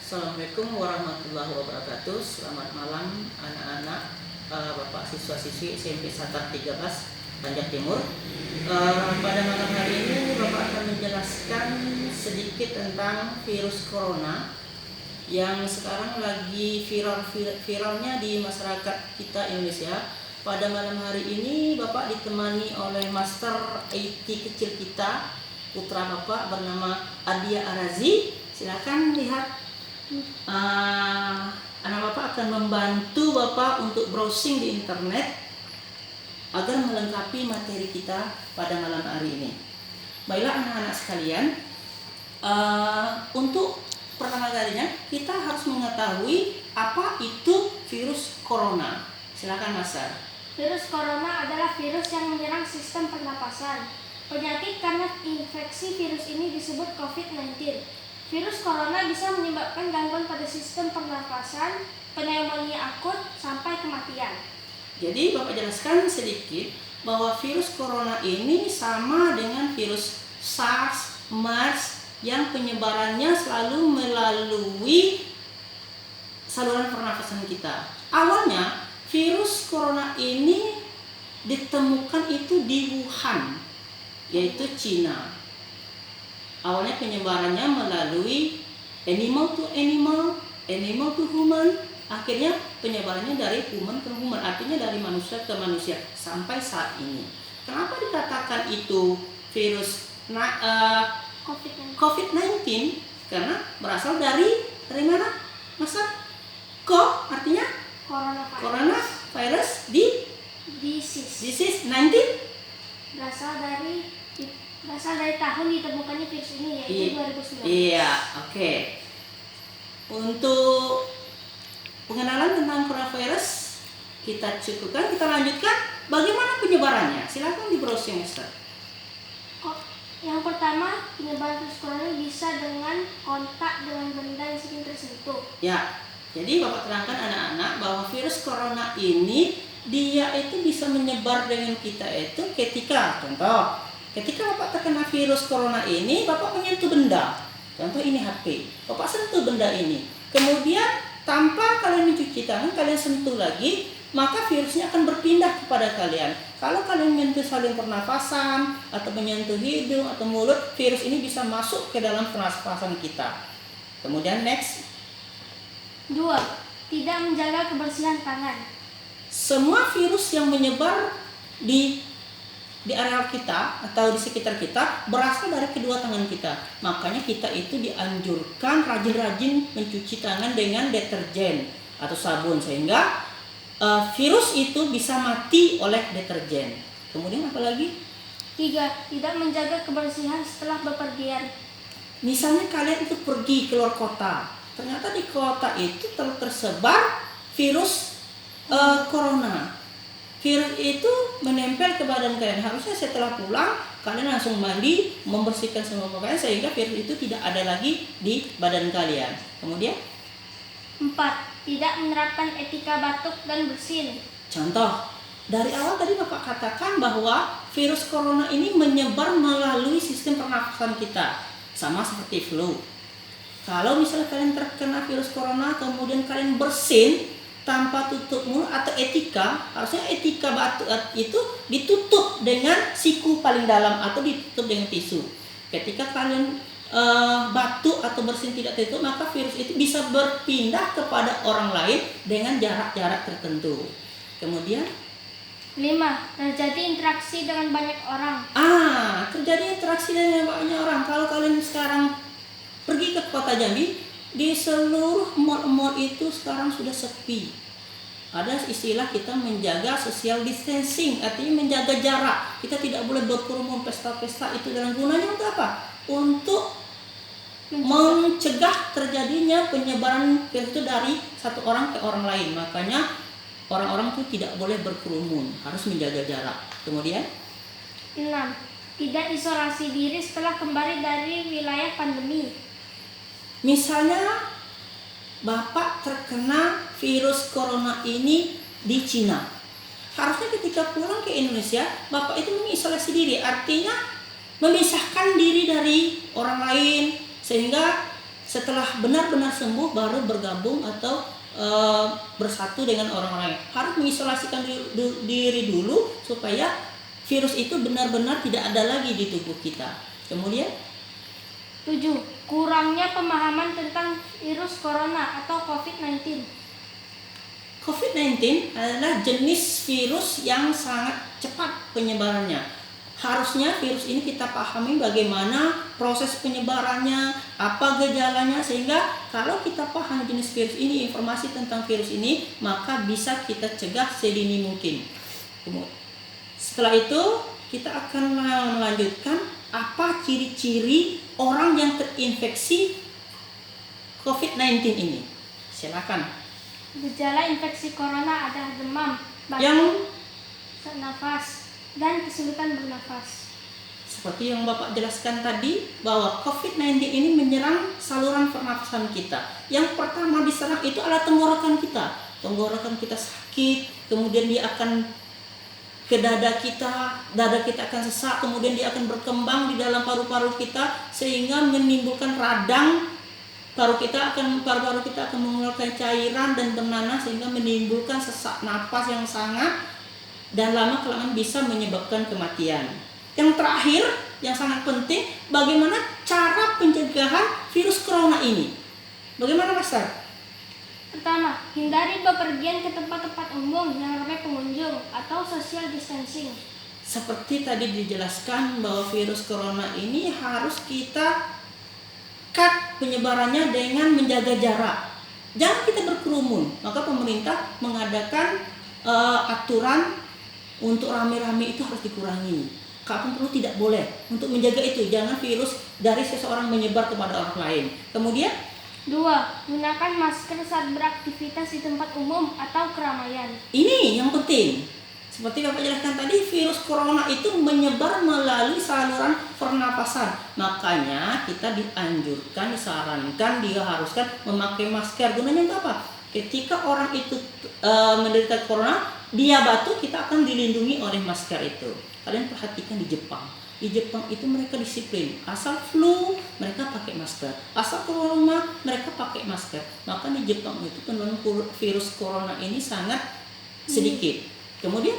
Assalamualaikum warahmatullahi wabarakatuh. Selamat malam anak-anak, Bapak siswa-siswi SMP Satar 13 Banjar Timur. Pada malam hari ini Bapak akan menjelaskan sedikit tentang virus corona yang sekarang lagi viralnya di masyarakat kita Indonesia. Pada malam hari ini Bapak ditemani oleh Master IT kecil kita, putra Bapak bernama Adia Arazi. Silakan lihat. Anak Bapak akan membantu Bapak untuk browsing di internet agar melengkapi materi kita pada malam hari ini. Baiklah anak-anak sekalian, untuk pertama kalinya kita harus mengetahui apa itu virus corona. Silakan Master. Virus corona adalah virus yang menyerang sistem pernapasan. Penyakit karena infeksi virus ini disebut COVID-19. Virus corona bisa menyebabkan gangguan pada sistem pernafasan, pneumonia akut, sampai kematian. Jadi Bapak jelaskan sedikit bahwa virus corona ini sama dengan virus SARS, MERS yang penyebarannya selalu melalui saluran pernafasan kita. Awalnya virus corona ini ditemukan itu di Wuhan, yaitu Cina. Awalnya penyebarannya melalui animal to animal, animal to human. Akhirnya penyebarannya dari human ke human, artinya dari manusia ke manusia sampai saat ini. Kenapa dikatakan itu virus COVID-19? Karena berasal dari mana? Masa? Artinya coronavirus disease 19 berasal dari tahun ditemukannya virus ini, yaitu 2019. Iya, oke. Untuk pengenalan tentang coronavirus kita cukupkan, kita lanjutkan bagaimana penyebarannya. Silakan di browsing, Mister. Yang pertama, penyebaran virus corona bisa dengan kontak dengan benda yang sering tersentuh. Ya, jadi Bapak terangkan anak-anak bahwa virus corona ini dia itu bisa menyebar dengan kita itu ketika Bapak terkena virus corona ini, Bapak menyentuh benda. Contoh ini HP. Bapak sentuh benda ini. Kemudian tanpa kalian mencuci tangan, kalian sentuh lagi, maka virusnya akan berpindah kepada kalian. Kalau kalian menyentuh saluran pernafasan atau menyentuh hidung atau mulut, virus ini bisa masuk ke dalam pernafasan kita. Kemudian next. 2. Tidak menjaga kebersihan tangan. Semua virus yang menyebar di area kita atau di sekitar kita berasal dari kedua tangan kita. Makanya kita itu dianjurkan rajin-rajin mencuci tangan dengan deterjen atau sabun sehingga virus itu bisa mati oleh deterjen. Kemudian apa lagi? 3. Tidak menjaga kebersihan setelah bepergian. Misalnya kalian itu pergi keluar kota, ternyata di kota itu tersebar virus corona. Virus itu menempel ke badan kalian. Harusnya setelah pulang kalian langsung mandi, membersihkan semua pakaian sehingga virus itu tidak ada lagi di badan kalian. Kemudian 4. Tidak menerapkan etika batuk dan bersin. Contoh, dari awal tadi Bapak katakan bahwa virus corona ini menyebar melalui sistem pernafasan kita, sama seperti flu. Kalau misalnya kalian terkena virus corona kemudian kalian bersin tanpa tutup mulut atau harusnya etika batuk itu ditutup dengan siku paling dalam atau ditutup dengan tisu. Ketika kalian batuk atau bersin tidak tertutup, maka virus itu bisa berpindah kepada orang lain dengan jarak-jarak tertentu. Kemudian 5. Terjadi interaksi dengan banyak orang. Terjadi interaksi dengan banyak orang. Kalau kalian sekarang pergi ke kota Jambi, di seluruh mall-mall itu sekarang sudah sepi. Ada istilah kita menjaga social distancing, artinya menjaga jarak. Kita tidak boleh berkerumun pesta-pesta itu dengan gunanya untuk apa? Untuk mencegah terjadinya penyebaran virus itu dari satu orang ke orang lain. Makanya orang-orang itu tidak boleh berkerumun, harus menjaga jarak. Kemudian 6. Tidak isolasi diri setelah kembali dari wilayah pandemi. Misalnya Bapak terkena virus corona ini di Cina. Harusnya ketika pulang ke Indonesia, Bapak itu mengisolasi diri. Artinya memisahkan diri dari orang lain sehingga setelah benar-benar sembuh baru bergabung atau bersatu dengan orang lain. Harus mengisolasikan diri dulu supaya virus itu benar-benar tidak ada lagi di tubuh kita. Kemudian 7. Kurangnya pemahaman tentang virus corona atau COVID-19. COVID-19 adalah jenis virus yang sangat cepat penyebarannya. Harusnya virus ini kita pahami bagaimana proses penyebarannya, apa gejalanya, sehingga kalau kita paham jenis virus ini, informasi tentang virus ini, maka bisa kita cegah sedini mungkin. Setelah itu kita akan melanjutkan apa ciri-ciri orang yang terinfeksi COVID-19 ini. Silakan. Gejala infeksi corona adalah demam, Yang sesak nafas, dan kesulitan bernafas. seperti yang Bapak jelaskan tadi, bahwa COVID-19 ini menyerang saluran pernafasan kita. Yang pertama diserang itu adalah tenggorokan kita. Tenggorokan kita sakit, kemudian dia akan ke dada kita akan sesak, kemudian dia akan berkembang di dalam paru-paru kita sehingga menimbulkan radang. Paru-paru kita akan mengeluarkan cairan dan bernanah sehingga menimbulkan sesak napas yang sangat dan lama-kelamaan bisa menyebabkan kematian. Yang terakhir, yang sangat penting, bagaimana cara pencegahan virus corona ini? Bagaimana, Mas Sar? Pertama, hindari bepergian ke tempat-tempat umum yang ramai pengunjung atau social distancing. Seperti tadi dijelaskan bahwa virus corona ini harus kita cut penyebarannya dengan menjaga jarak. Jangan kita berkerumun. Maka pemerintah mengadakan aturan untuk rame-rame itu harus dikurangi. Kapan perlu tidak boleh. Untuk menjaga itu, jangan virus dari seseorang menyebar kepada orang lain. Kemudian 2. Gunakan masker saat beraktivitas di tempat umum atau keramaian. ini yang penting. Seperti Bapak jelaskan tadi, virus corona itu menyebar melalui saluran pernapasan. Makanya kita dianjurkan, disarankan, diharuskan memakai masker. Gunanya untuk apa? Ketika orang itu menderita corona, dia batuk, kita akan dilindungi oleh masker itu. Kalian perhatikan di Jepang. Di Jepang itu mereka disiplin. Asal flu, mereka pakai masker. Asal keluar rumah, mereka pakai masker. Maka di Jepang itu penularan virus corona ini sangat sedikit. Kemudian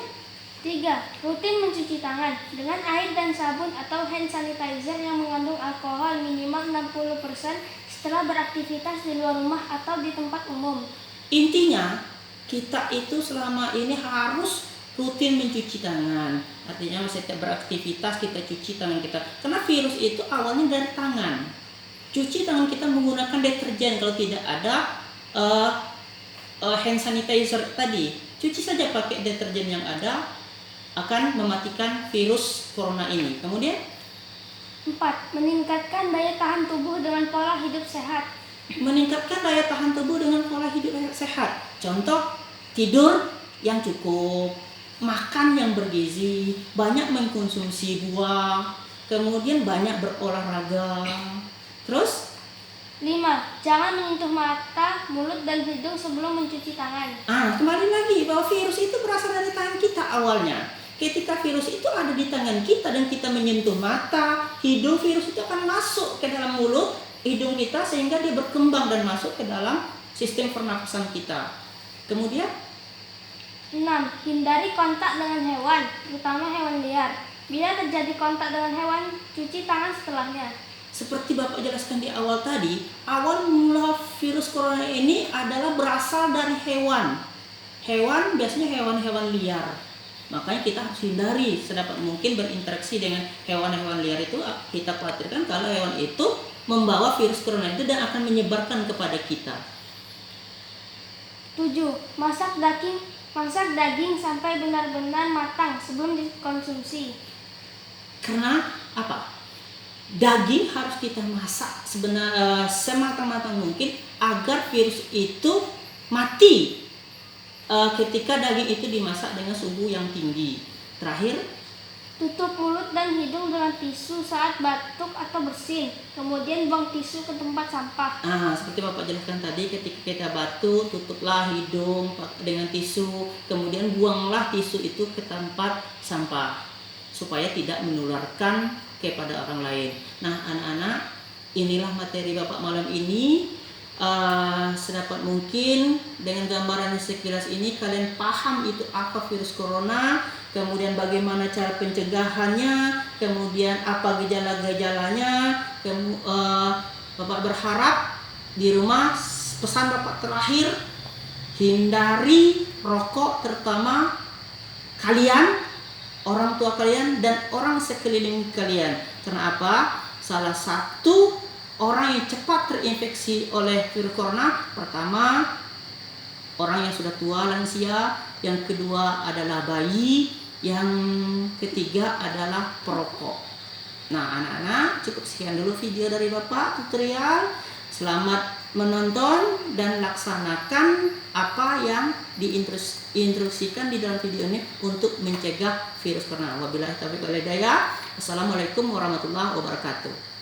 3. Rutin mencuci tangan dengan air dan sabun atau hand sanitizer yang mengandung alkohol minimal 60% setelah beraktivitas di luar rumah atau di tempat umum. intinya kita itu selama ini harus rutin mencuci tangan. Artinya setiap beraktivitas kita cuci tangan kita. Karena virus itu awalnya dari tangan. Cuci tangan kita menggunakan deterjen. Kalau tidak ada hand sanitizer tadi, cuci saja pakai deterjen yang ada, akan mematikan virus corona ini. Kemudian 4. Meningkatkan daya tahan tubuh dengan pola hidup sehat. meningkatkan daya tahan tubuh dengan pola hidup yang sehat. Contoh, tidur yang cukup, makan yang bergizi, banyak mengkonsumsi buah, kemudian banyak berolahraga. Terus 5. Jangan menyentuh mata, mulut, dan hidung sebelum mencuci tangan. kembali lagi bahwa virus itu berasal dari tangan kita awalnya. Ketika virus itu ada di tangan kita dan kita menyentuh mata, hidung, virus itu akan masuk ke dalam mulut, hidung kita sehingga dia berkembang dan masuk ke dalam sistem pernafasan kita. Kemudian 6. Hindari kontak dengan hewan, terutama hewan liar. Bila terjadi kontak dengan hewan, cuci tangan setelahnya. seperti Bapak jelaskan di awal tadi, awal mula virus corona ini adalah berasal dari hewan. Hewan biasanya hewan-hewan liar. Makanya kita harus hindari sedapat mungkin berinteraksi dengan hewan-hewan liar itu. Kita khawatirkan kalau hewan itu membawa virus corona itu dan akan menyebarkan kepada kita. 7. Masak daging sampai benar-benar matang sebelum dikonsumsi. Karena apa? Daging harus kita masak sematang-matang mungkin agar virus itu mati ketika daging itu dimasak dengan suhu yang tinggi. Terakhir, Tutup mulut dan hidung dengan tisu saat batuk atau bersin. Kemudian buang tisu ke tempat sampah. seperti Bapak jelaskan tadi, ketika kita batuk, tutuplah hidung dengan tisu, kemudian buanglah tisu itu ke tempat sampah supaya tidak menularkan kepada orang lain. Nah, anak-anak, inilah materi Bapak malam ini. Sedapat mungkin dengan gambaran sekilas ini kalian paham itu apa virus corona, kemudian bagaimana cara pencegahannya, kemudian apa gejala-gejalanya. Bapak berharap di rumah pesan Bapak terakhir, hindari rokok, terutama kalian, orang tua kalian, dan orang sekeliling kalian. Karena apa? Salah satu orang yang cepat terinfeksi oleh virus corona, pertama orang yang sudah tua lansia, yang kedua adalah bayi, yang ketiga adalah perokok. Nah anak-anak, cukup sekian dulu video dari Bapak tutorial. Selamat menonton dan laksanakan apa yang diinstruksikan di dalam video ini untuk mencegah virus corona. Wabillahi taufiq wal hidayah. Assalamualaikum warahmatullahi wabarakatuh.